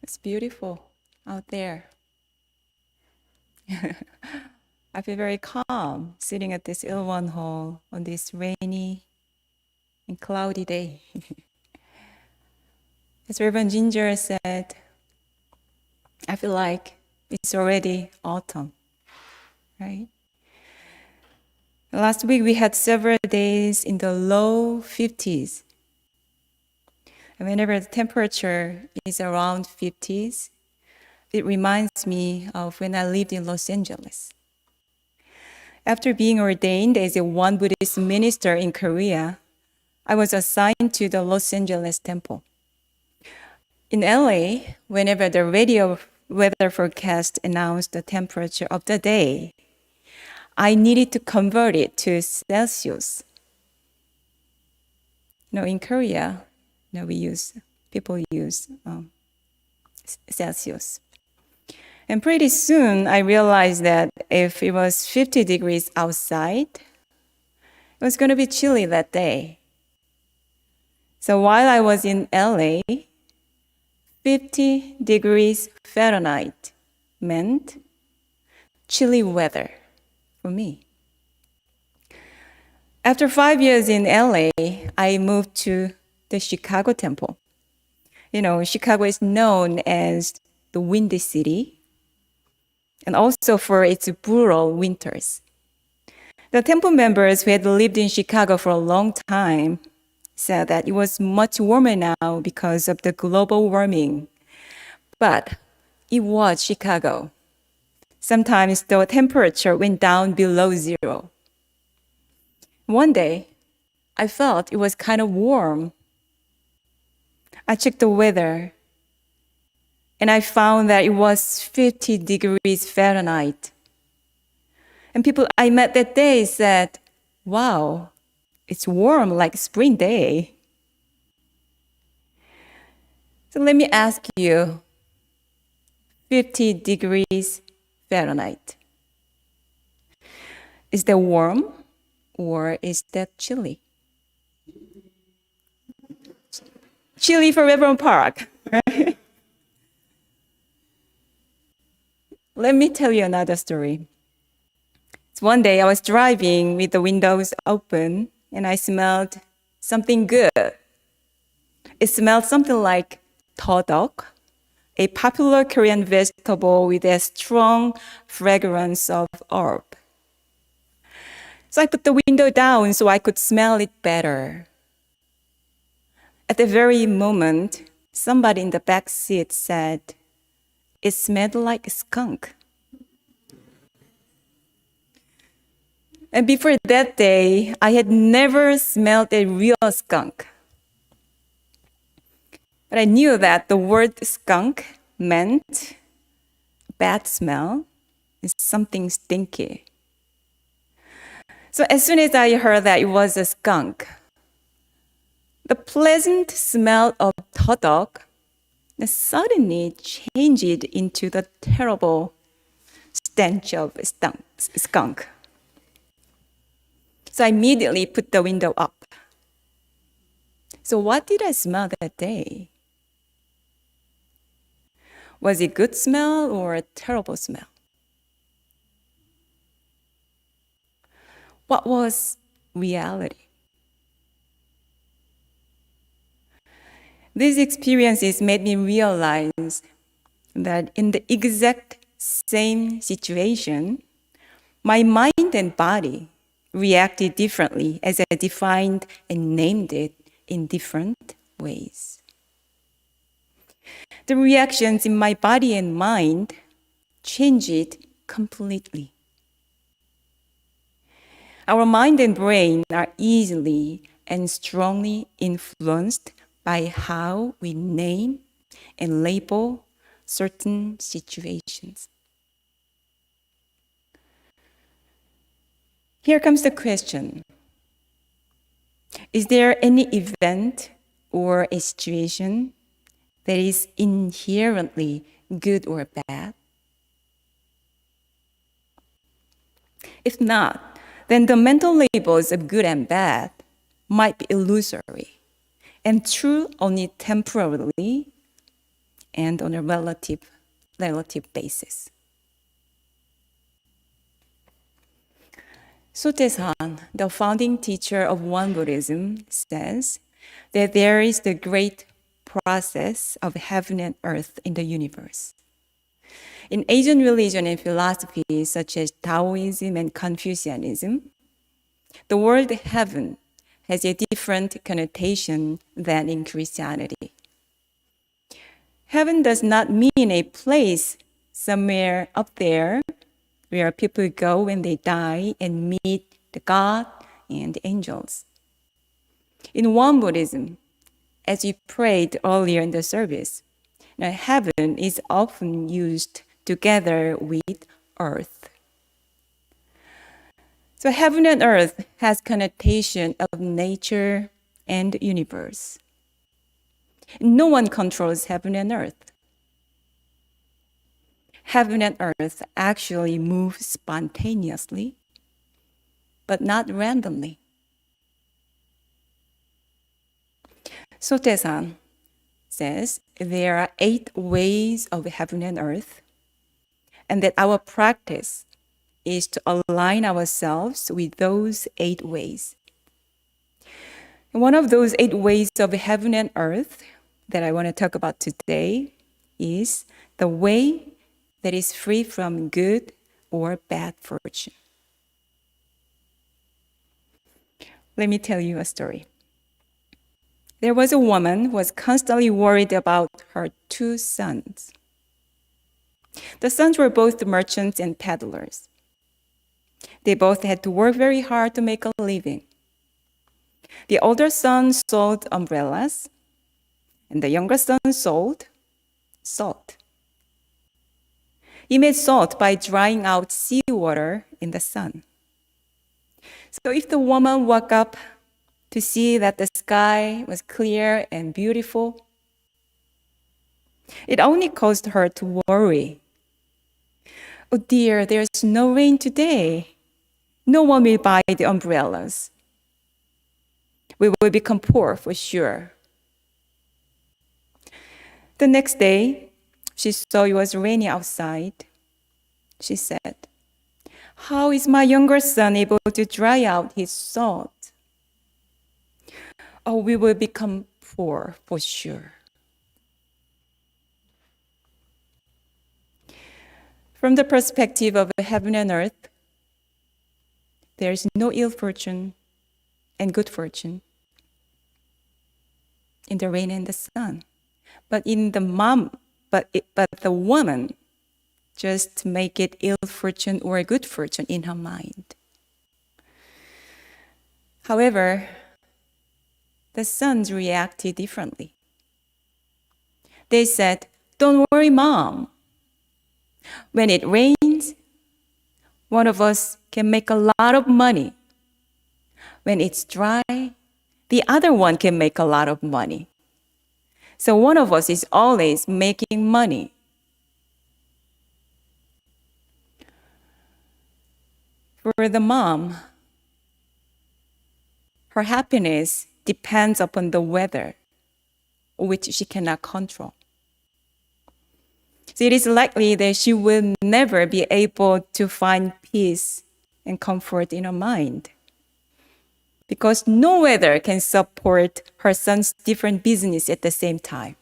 It's beautiful out there. I feel very calm sitting at this Ilwon Hall on this rainy and cloudy day. As Reverend Ginger said, I feel like it's already autumn, right? Last week we had several days in the low 50s. And whenever the temperature is around 50s, it reminds me of when I lived in Los Angeles. After being ordained as a one Buddhist minister in Korea, I was assigned to the Los Angeles temple. In LA, whenever the radio weather forecast announced the temperature of the day, I needed to convert it to Celsius. In Korea, people use Celsius. And pretty soon, I realized that if it was 50 degrees outside, it was going to be chilly that day. So while I was in LA, 50 degrees Fahrenheit meant chilly weather for me. After 5 years in LA, I moved to the Chicago temple. Chicago is known as the Windy City, and also for its brutal winters. The temple members who had lived in Chicago for a long time said that it was much warmer now because of the global warming. But it was Chicago. Sometimes the temperature went down below zero. One day, I felt it was kind of warm. I checked the weather, and I found that it was 50 degrees Fahrenheit. And people I met that day said, wow, it's warm like spring day. So let me ask you, 50 degrees Fahrenheit. Is that warm or is that chilly? Chilly for Reverend Park, right? Let me tell you another story. So one day I was driving with the windows open and I smelled something good. It smelled something like tteok, a popular Korean vegetable with a strong fragrance of herb. So I put the window down so I could smell it better. At the very moment, somebody in the back seat said, "It smelled like a skunk." And before that day, I had never smelled a real skunk. But I knew that the word skunk meant bad smell is something stinky. So as soon as I heard that it was a skunk, the pleasant smell of tteok suddenly changed into the terrible stench of skunk. So I immediately put the window up. So what did I smell that day? Was it good smell or a terrible smell? What was reality? These experiences made me realize that in the exact same situation, my mind and body reacted differently as I defined and named it in different ways. The reactions in my body and mind changed completely. Our mind and brain are easily and strongly influenced by how we name and label certain situations. Here comes the question. Is there any event or a situation that is inherently good or bad? If not, then the mental labels of good and bad might be illusory and true only temporarily and on a relative basis. Sotaesan, the founding teacher of Won Buddhism, says that there is the great process of heaven and earth in the universe. In Asian religion and philosophy such as Taoism and Confucianism, the word heaven has a different connotation than in Christianity. Heaven does not mean a place somewhere up there where people go when they die and meet the God and the angels. In Won Buddhism, as we prayed earlier in the service, now heaven is often used together with earth. So heaven and earth has connotation of nature and universe. No one controls heaven and earth. Heaven and earth actually move spontaneously, but not randomly. Sotaesan says there are 8 ways of heaven and earth, and that our practice is to align ourselves with those 8 ways. And one of those 8 ways of heaven and earth that I want to talk about today is the way that is free from good or bad fortune. Let me tell you a story. There was a woman who was constantly worried about her 2 sons. The sons were both merchants and peddlers. They both had to work very hard to make a living. The older son sold umbrellas, and the younger son sold salt. He made salt by drying out seawater in the sun. So if the woman woke up to see that the sky was clear and beautiful, it only caused her to worry. Oh dear, there's no rain today. No one will buy the umbrellas. We will become poor for sure. The next day, she saw it was raining outside. She said, "How is my younger son able to dry out his salt? Oh, we will become poor for sure." From the perspective of heaven and earth, there is no ill fortune and good fortune in the rain and the sun. But the woman just make it ill fortune or good fortune in her mind. However, the sons reacted differently. They said, "Don't worry, Mom. When it rains, one of us can make a lot of money. When it's dry, the other one can make a lot of money. So one of us is always making money." For the mom, her happiness depends upon the weather, which she cannot control. So it is likely that she will never be able to find peace and comfort in her mind, because no weather can support her son's different business at the same time.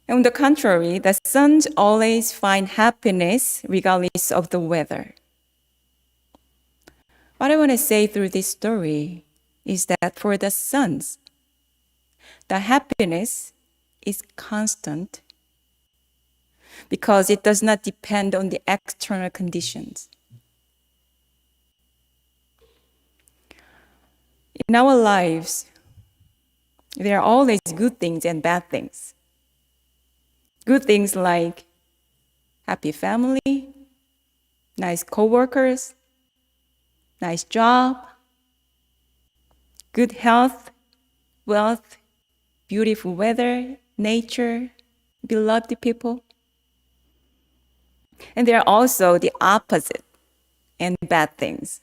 On the contrary, the sons always find happiness regardless of the weather. What I want to say through this story is that for the sons, the happiness is constant because it does not depend on the external conditions. In our lives, there are always good things and bad things. Good things like happy family, nice coworkers, nice job, good health, wealth, beautiful weather, nature, beloved people. And there are also the opposite and bad things.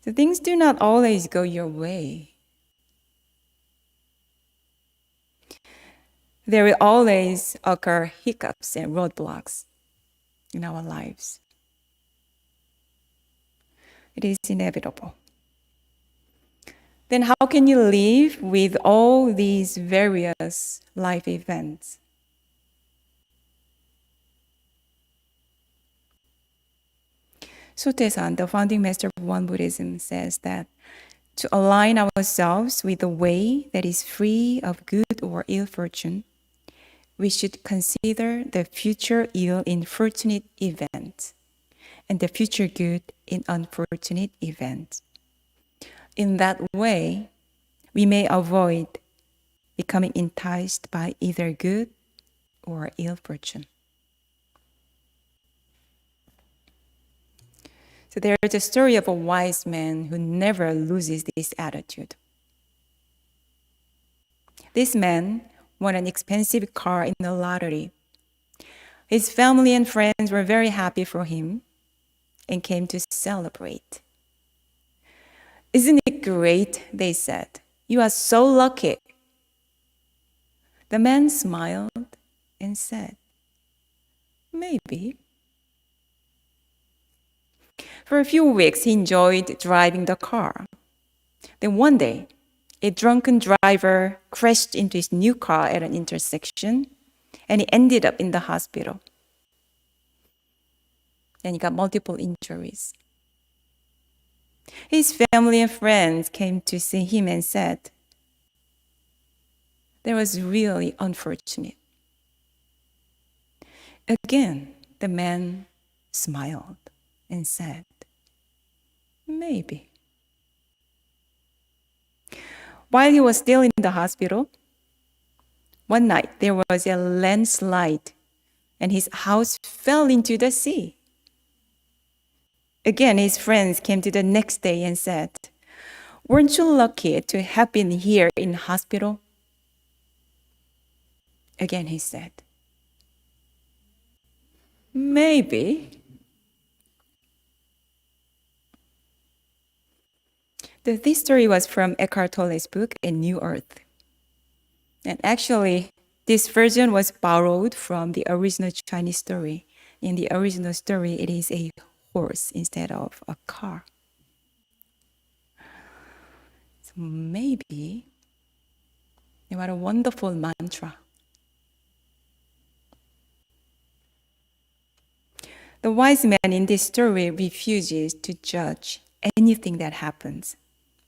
So things do not always go your way. There will always occur hiccups and roadblocks in our lives. It is inevitable. Then how can you live with all these various life events? Sotaesan, the founding master of Won Buddhism, says that to align ourselves with the way that is free of good or ill fortune, we should consider the future ill in fortunate events and the future good in unfortunate events. In that way, we may avoid becoming enticed by either good or ill fortune. So there is a story of a wise man who never loses this attitude. This man won an expensive car in the lottery. His family and friends were very happy for him and came to celebrate. "Isn't it great?" they said. "You are so lucky." The man smiled and said, "Maybe." For a few weeks, he enjoyed driving the car. Then one day, a drunken driver crashed into his new car at an intersection, and he ended up in the hospital. And he got multiple injuries. His family and friends came to see him and said, "That was really unfortunate." Again, the man smiled and said, "Maybe." While he was still in the hospital, one night there was a landslide and his house fell into the sea. Again, his friends came to the next day and said, "Weren't you lucky to have been here in hospital?" Again, he said, "Maybe." This story was from Eckhart Tolle's book, A New Earth. And actually, this version was borrowed from the original Chinese story. In the original story, it is a horse instead of a car. So maybe, what a wonderful mantra. The wise man in this story refuses to judge anything that happens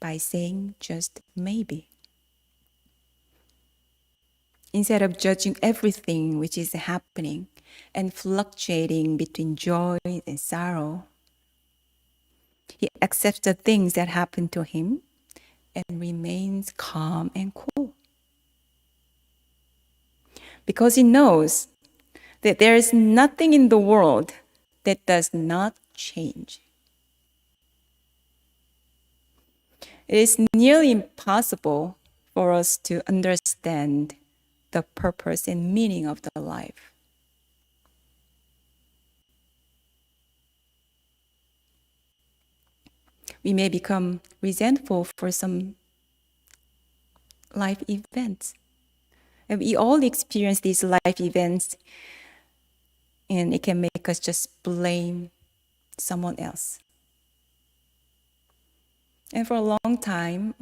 by saying just maybe. Instead of judging everything which is happening and fluctuating between joy and sorrow, he accepts the things that happen to him and remains calm and cool. Because he knows that there is nothing in the world that does not change. It is nearly impossible for us to understand the purpose and meaning of the life. We may become resentful for some life events. And we all experience these life events, and it can make us just blame someone else. And for a long time,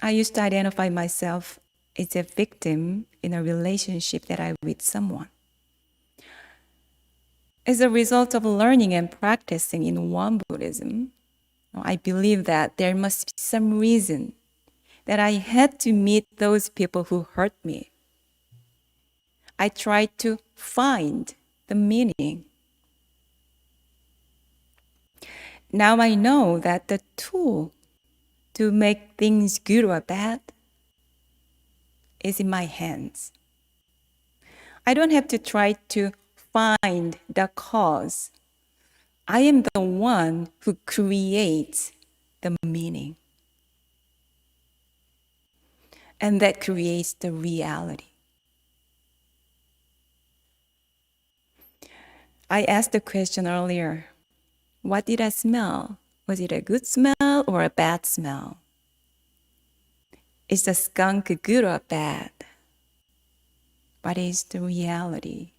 I used to identify myself as a victim in a relationship that I had with someone. As a result of learning and practicing in Won Buddhism, I believe that there must be some reason that I had to meet those people who hurt me. I tried to find the meaning. Now I know that the tool to make things good or bad is in my hands. I don't have to try to find the cause. I am the one who creates the meaning. And that creates the reality. I asked the question earlier, what did I smell? Was it a good smell or a bad smell? Is the skunk good or bad? what is the reality.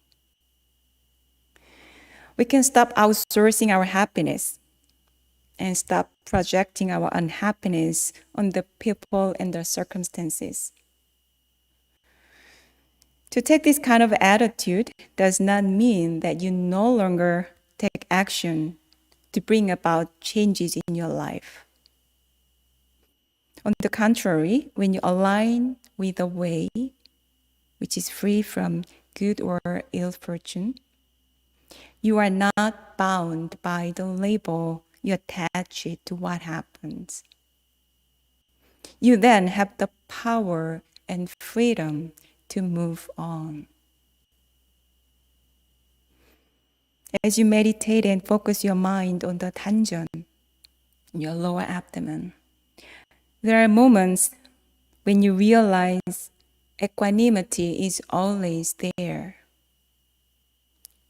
We can stop outsourcing our happiness and stop projecting our unhappiness on the people and the circumstances. To take this kind of attitude does not mean that you no longer take action to bring about changes in your life. On the contrary, when you align with a way which is free from good or ill fortune, you are not bound by the label you attach it to what happens. You then have the power and freedom to move on. As you meditate and focus your mind on the danjeon, your lower abdomen, there are moments when you realize equanimity is always there,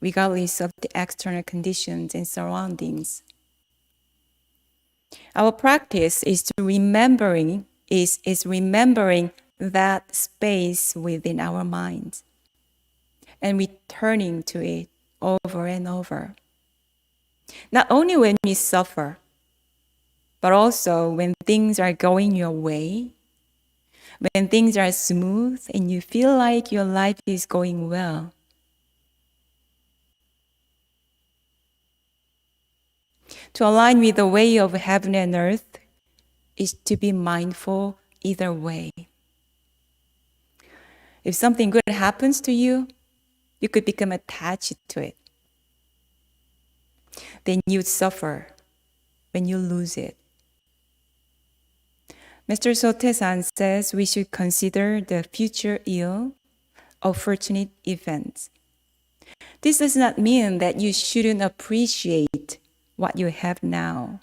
regardless of the external conditions and surroundings. Our practice is remembering that space within our minds and returning to it over and over. Not only when we suffer, but also when things are going your way, when things are smooth and you feel like your life is going well. To align with the way of heaven and earth is to be mindful either way. If something good happens to you, you could become attached to it. Then you'd suffer when you lose it. Mr. Sote-san says we should consider the future ill of fortunate events. This does not mean that you shouldn't appreciate what you have now.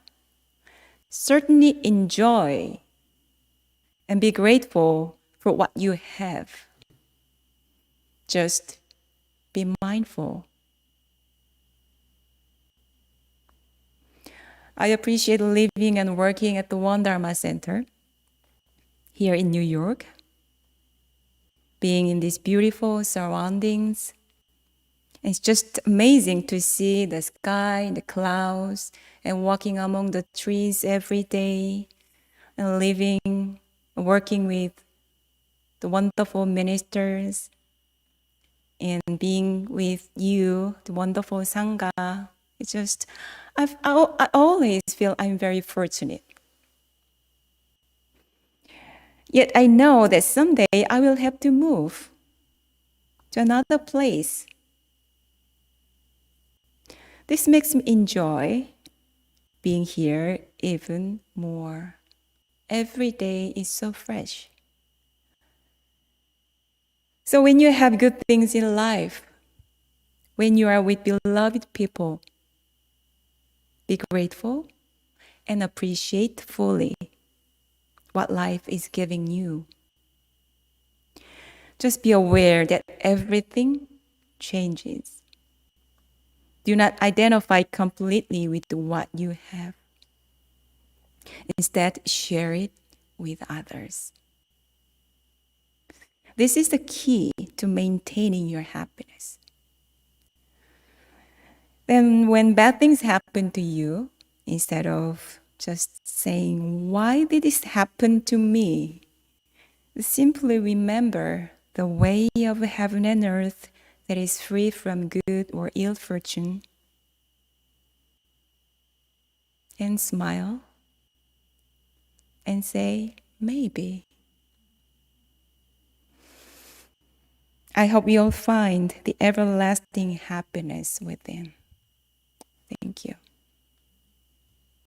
Certainly enjoy and be grateful for what you have. Just be mindful. I appreciate living and working at the One Dharma Center here in New York, being in these beautiful surroundings. It's just amazing to see the sky, the clouds, and walking among the trees every day, and living, working with the wonderful ministers, and being with you, the wonderful Sangha. It's just, I always feel I'm very fortunate. Yet I know that someday I will have to move to another place. This makes me enjoy being here even more. Every day is so fresh. So when you have good things in life, when you are with beloved people, be grateful and appreciate fully what life is giving you. Just be aware that everything changes. Do not identify completely with what you have. Instead, share it with others. This is the key to maintaining your happiness. Then when bad things happen to you, instead of just saying, why did this happen to me? Simply remember the way of heaven and earth that is free from good or ill fortune, and smile and say, maybe. I hope you'll find the everlasting happiness within. Thank you.